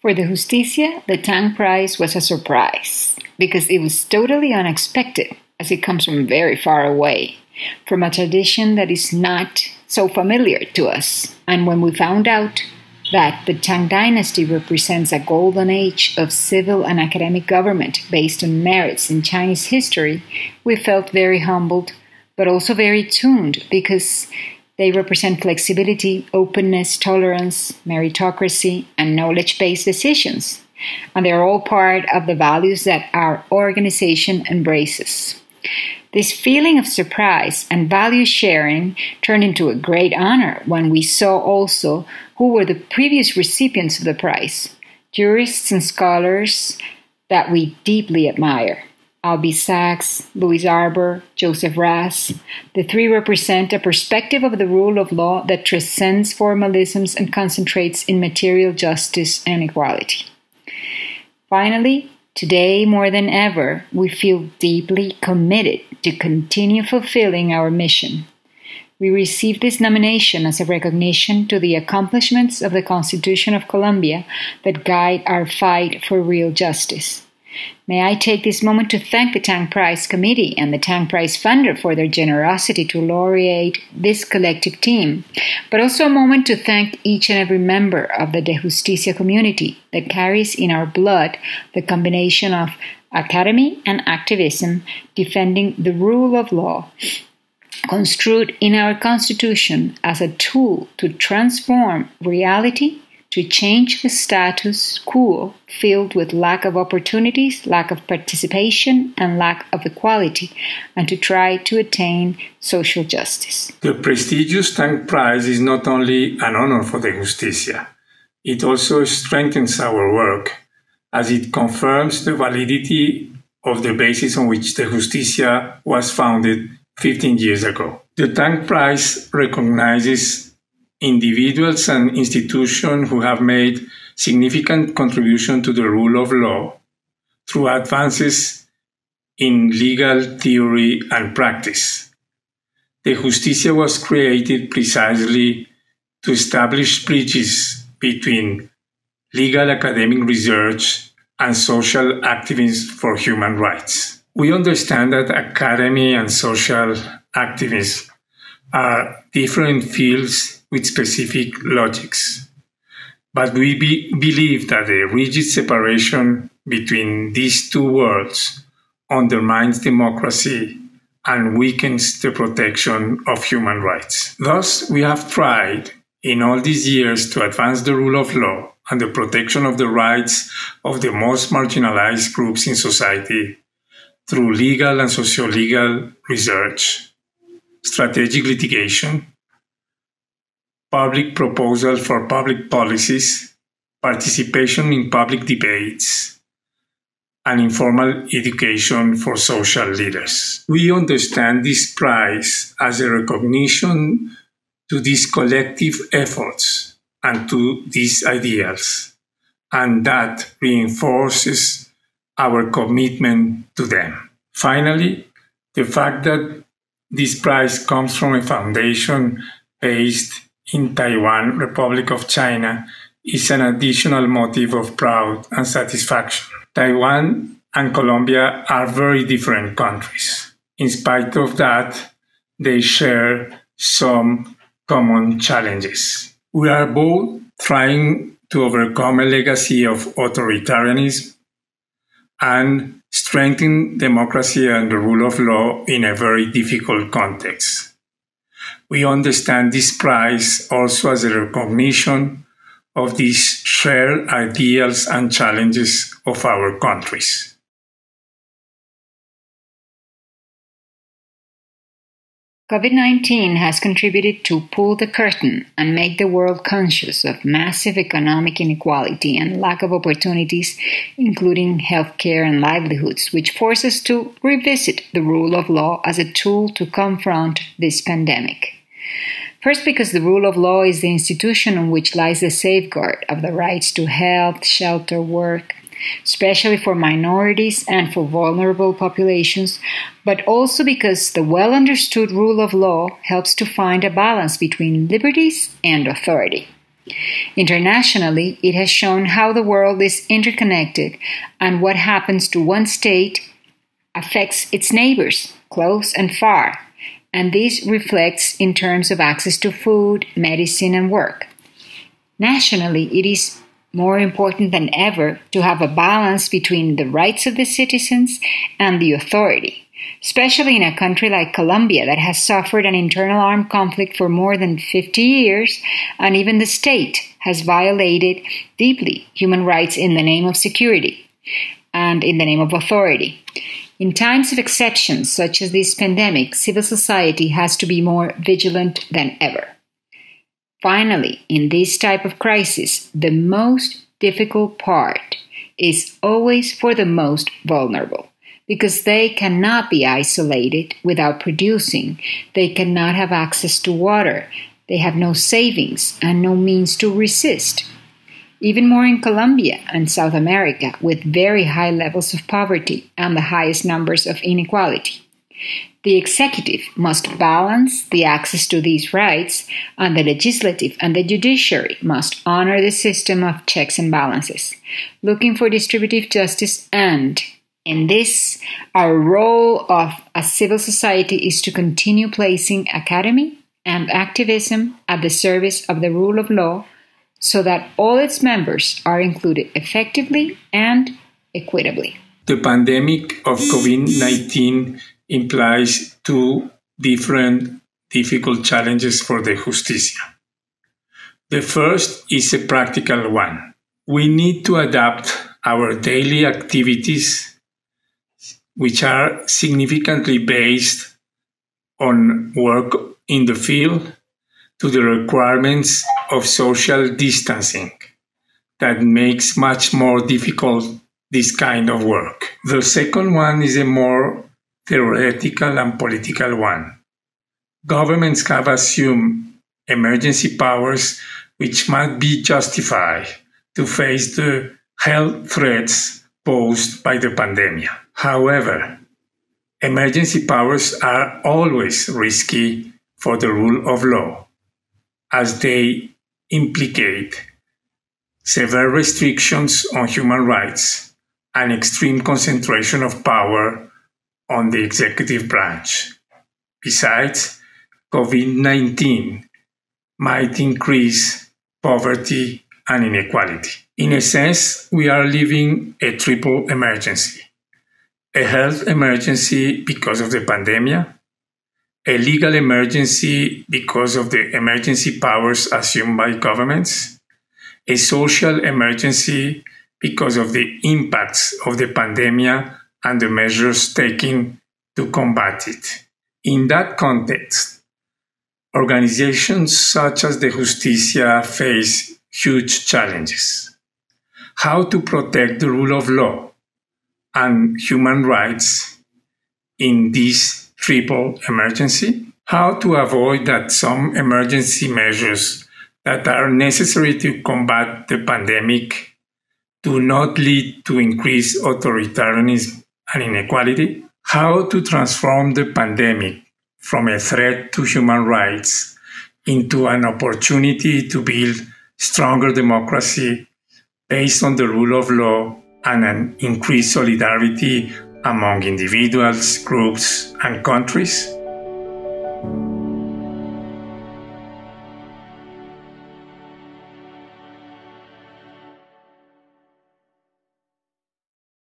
For Dejusticia, the Tang Prize was a surprise because it was totally unexpected, as it comes from very far away, from a tradition that is not so familiar to us. And when we found out that the Tang dynasty represents a golden age of civil and academic government based on merits in Chinese history, we felt very humbled, but also very tuned because they represent flexibility, openness, tolerance, meritocracy, and knowledge-based decisions. And they're all part of the values that our organization embraces. This feeling of surprise and value sharing turned into a great honor when we saw also who were the previous recipients of the prize, jurists and scholars that we deeply admire. Albie Sachs, Louis Arbour, Joseph Raz. The three represent a perspective of the rule of law that transcends formalisms and concentrates in material justice and equality. Finally, today more than ever, we feel deeply committed to continue fulfilling our mission. We received this nomination as a recognition to the accomplishments of the Constitution of Colombia that guide our fight for real justice. May I take this moment to thank the Tang Prize Committee and the Tang Prize funder for their generosity to laureate this collective team, but also a moment to thank each and every member of the Dejusticia community that carries in our blood the combination of academy and activism defending the rule of law, construed in our Constitution as a tool to transform reality, to change the status quo filled with lack of opportunities, lack of participation, and lack of equality, and to try to attain social justice. The prestigious Tang Prize is not only an honor for Dejusticia, it also strengthens our work, as it confirms the validity of the basis on which Dejusticia was founded 15 years ago. The Tang Prize recognizes individuals and institutions who have made significant contribution to the rule of law through advances in legal theory and practice. Dejusticia was created precisely to establish bridges between legal academic research and social activism for human rights. We understand that academy and social activism are different fields with specific logics. But we believe that the rigid separation between these two worlds undermines democracy and weakens the protection of human rights. Thus, we have tried in all these years to advance the rule of law and the protection of the rights of the most marginalized groups in society through legal and socio-legal research, strategic litigation, public proposal for public policies, participation in public debates, and informal education for social leaders. We understand this prize as a recognition to these collective efforts and to these ideals, and that reinforces our commitment to them. Finally, the fact that this prize comes from a foundation based in Taiwan, Republic of China, is an additional motive of pride and satisfaction. Taiwan and Colombia are very different countries. In spite of that, they share some common challenges. We are both trying to overcome a legacy of authoritarianism and strengthen democracy and the rule of law in a very difficult context. We understand this prize also as a recognition of these shared ideals and challenges of our countries. COVID-19 has contributed to pull the curtain and make the world conscious of massive economic inequality and lack of opportunities, including healthcare and livelihoods, which force us to revisit the rule of law as a tool to confront this pandemic. First, because the rule of law is the institution on which lies the safeguard of the rights to health, shelter, work, especially for minorities and for vulnerable populations, but also because the well-understood rule of law helps to find a balance between liberties and authority. Internationally, it has shown how the world is interconnected and what happens to one state affects its neighbors, close and far, and this reflects in terms of access to food, medicine, and work. Nationally, it is more important than ever to have a balance between the rights of the citizens and the authority, especially in a country like Colombia that has suffered an internal armed conflict for more than 50 years, and even the state has violated deeply human rights in the name of security and in the name of authority. In times of exceptions, such as this pandemic, civil society has to be more vigilant than ever. Finally, in this type of crisis, the most difficult part is always for the most vulnerable, because they cannot be isolated without producing. They cannot have access to water. They have no savings and no means to resist. Even more in Colombia and South America, with very high levels of poverty and the highest numbers of inequality. The executive must balance the access to these rights, and the legislative and the judiciary must honor the system of checks and balances, looking for distributive justice. And in this, our role of a civil society is to continue placing academy and activism at the service of the rule of law, so that all its members are included effectively and equitably. The pandemic of COVID-19 implies two different difficult challenges for the Justicia. The first is a practical one. We need to adapt our daily activities, which are significantly based on work in the field, to the requirements of social distancing that makes much more difficult this kind of work. The second one is a more theoretical and political one. Governments have assumed emergency powers which must be justified to face the health threats posed by the pandemic. However, emergency powers are always risky for the rule of law, as they implicate severe restrictions on human rights and extreme concentration of power on the executive branch. Besides, COVID-19 might increase poverty and inequality. In a sense, we are living a triple emergency: a health emergency because of the pandemic, a legal emergency because of the emergency powers assumed by governments, a social emergency because of the impacts of the pandemic and the measures taken to combat it. In that context, organizations such as Dejusticia face huge challenges. How to protect the rule of law and human rights in this triple emergency? How to avoid that some emergency measures that are necessary to combat the pandemic do not lead to increased authoritarianism and inequality? How to transform the pandemic from a threat to human rights into an opportunity to build stronger democracy based on the rule of law and an increased solidarity among individuals, groups, and countries?